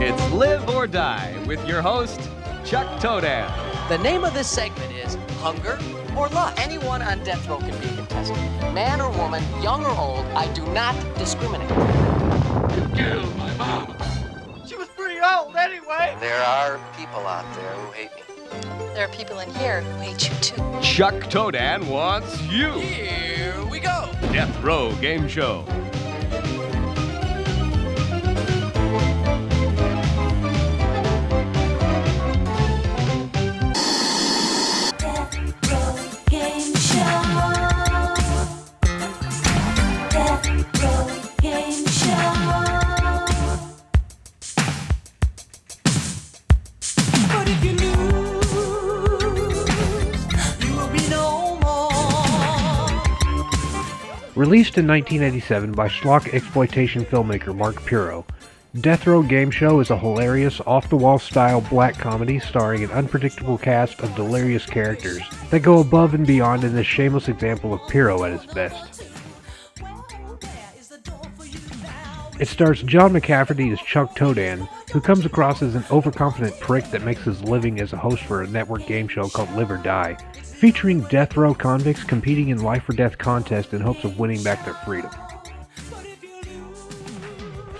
It's Live or Die with your host, Chuck Toedan. The name of this segment is Hunger or Lust. Anyone on death row can be a contestant. Man or woman, young or old, I do not discriminate. You killed my mama. She was pretty old anyway. There are people out there who hate me. There are people in here who hate you too. Chuck Toedan wants you. Here we go. Deathrow Gameshow. Released in 1987 by schlock exploitation filmmaker Mark Pirro, Deathrow Gameshow is a hilarious, off-the-wall style black comedy starring an unpredictable cast of delirious characters that go above and beyond in this shameless example of Pirro at his best. It stars John McCafferty as Chuck Toedan, who comes across as an overconfident prick that makes his living as a host for a network game show called Live or Die, featuring death row convicts competing in life-or-death contests in hopes of winning back their freedom.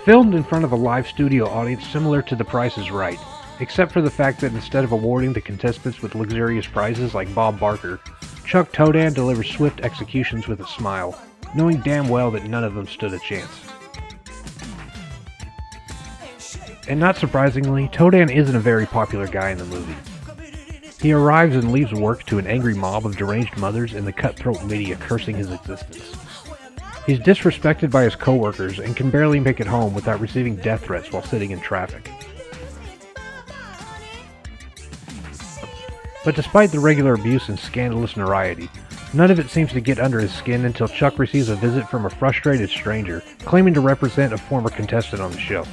Filmed in front of a live studio audience similar to The Price is Right, except for the fact that instead of awarding the contestants with luxurious prizes like Bob Barker, Chuck Toedan delivers swift executions with a smile, knowing damn well that none of them stood a chance. And not surprisingly, Toedan isn't a very popular guy in the movie. He arrives and leaves work to an angry mob of deranged mothers and the cutthroat media cursing his existence. He's disrespected by his co-workers and can barely make it home without receiving death threats while sitting in traffic. But despite the regular abuse and scandalous notoriety, none of it seems to get under his skin until Chuck receives a visit from a frustrated stranger claiming to represent a former contestant on the show.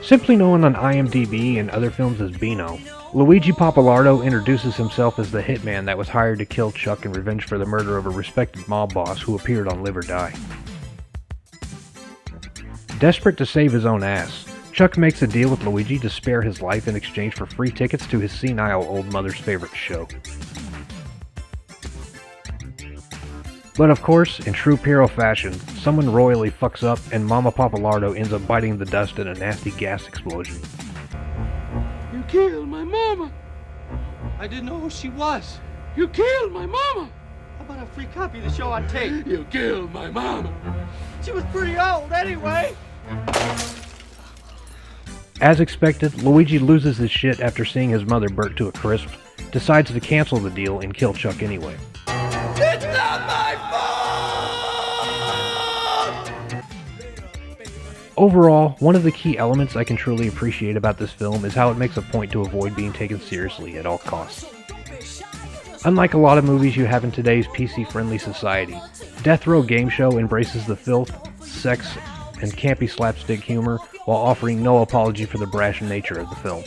Simply known on IMDb and other films as Beano, Luigi Pappalardo introduces himself as the hitman that was hired to kill Chuck in revenge for the murder of a respected mob boss who appeared on Live or Die. Desperate to save his own ass, Chuck makes a deal with Luigi to spare his life in exchange for free tickets to his senile old mother's favorite show. But of course, in true Pirro fashion, someone royally fucks up and Mama Pappalardo ends up biting the dust in a nasty gas explosion. You killed my mama. I didn't know who she was. You killed my mama. How about a free copy of the show on tape? You killed my mama. She was pretty old anyway. As expected, Luigi loses his shit after seeing his mother burnt to a crisp, decides to cancel the deal and kill Chuck anyway. It's not my fault! Overall, one of the key elements I can truly appreciate about this film is how it makes a point to avoid being taken seriously at all costs. Unlike a lot of movies you have in today's PC-friendly society, Deathrow Gameshow embraces the filth, sex, and campy slapstick humor while offering no apology for the brash nature of the film.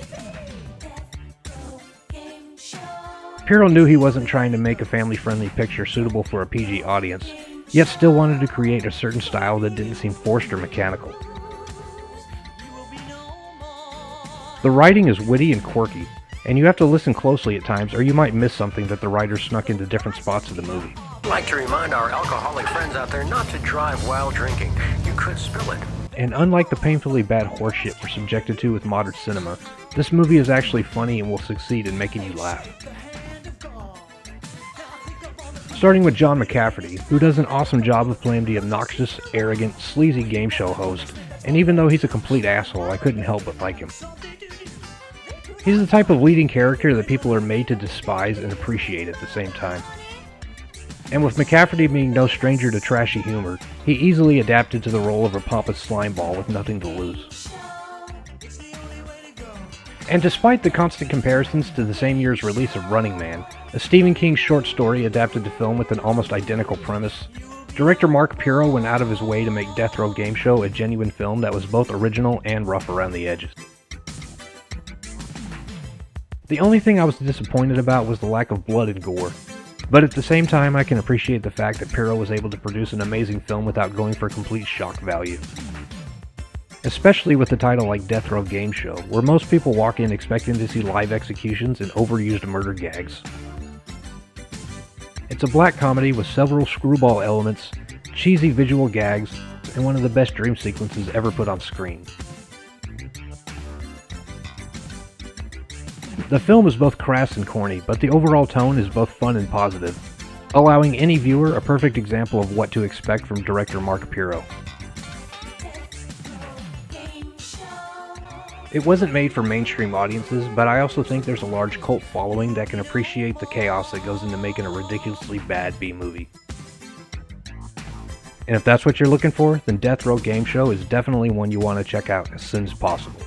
Pirro knew he wasn't trying to make a family-friendly picture suitable for a PG audience, yet still wanted to create a certain style that didn't seem forced or mechanical. The writing is witty and quirky, and you have to listen closely at times or you might miss something that the writer snuck into different spots of the movie. I'd like to remind our alcoholic friends out there not to drive while drinking. You could spill it. And unlike the painfully bad horseshit we're subjected to with modern cinema, this movie is actually funny and will succeed in making you laugh. Starting with John McCafferty, who does an awesome job of playing the obnoxious, arrogant, sleazy game show host, and even though he's a complete asshole, I couldn't help but like him. He's the type of leading character that people are made to despise and appreciate at the same time. And with McCafferty being no stranger to trashy humor, he easily adapted to the role of a pompous slimeball with nothing to lose. And despite the constant comparisons to the same year's release of Running Man, a Stephen King short story adapted to film with an almost identical premise, director Mark Pirro went out of his way to make Deathrow Gameshow a genuine film that was both original and rough around the edges. The only thing I was disappointed about was the lack of blood and gore. But at the same time, I can appreciate the fact that Pirro was able to produce an amazing film without going for complete shock value. Especially with a title like Deathrow Gameshow, where most people walk in expecting to see live executions and overused murder gags. It's a black comedy with several screwball elements, cheesy visual gags, and one of the best dream sequences ever put on screen. The film is both crass and corny, but the overall tone is both fun and positive, allowing any viewer a perfect example of what to expect from director Mark Pirro. It wasn't made for mainstream audiences, but I also think there's a large cult following that can appreciate the chaos that goes into making a ridiculously bad B-movie. And if that's what you're looking for, then Deathrow Gameshow is definitely one you want to check out as soon as possible.